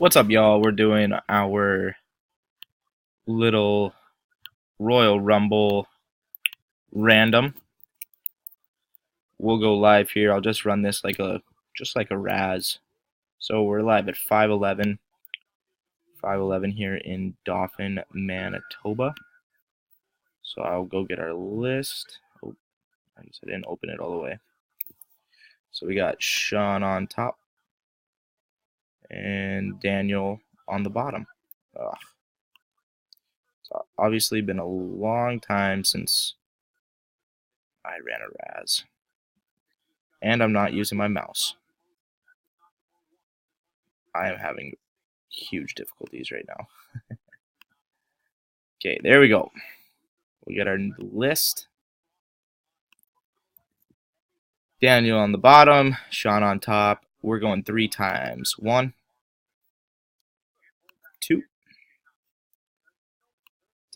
What's up, y'all? We're doing our little Royal Rumble random. We'll go live here. I'll just run this like a Razz. So we're live at 5:11 here in Dauphin, Manitoba. So I'll go get our list. Oh, I guess I didn't open it all the way. So we got Sean on top and Daniel on the bottom. Ugh. It's obviously been a long time since I ran a Razz. And I'm not using my mouse. I am having huge difficulties right now. Okay, there we go. We got our list. Daniel on the bottom, Sean on top. We're going 3 times. 1, 2.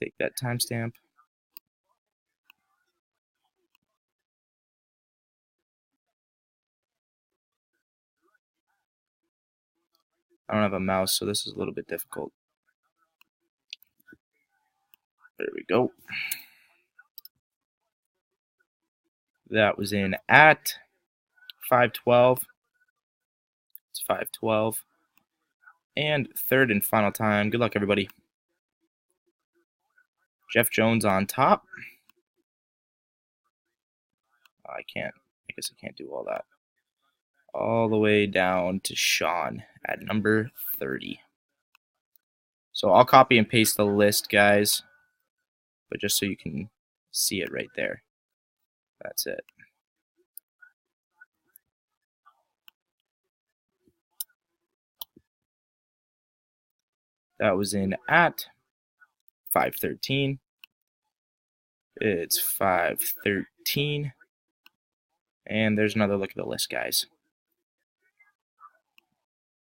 Take that timestamp. I don't have a mouse, so this is a little bit difficult. There we go. That was in at 5:12. It's 5:12. And third and final time. Good luck, everybody. Jeff Jones on top. I guess I can't do all that. All the way down to Sean at number 30. So I'll copy and paste the list, guys, but just so you can see it right there. That's it. That was in at 5:13. It's 5:13. And there's another look at the list, guys.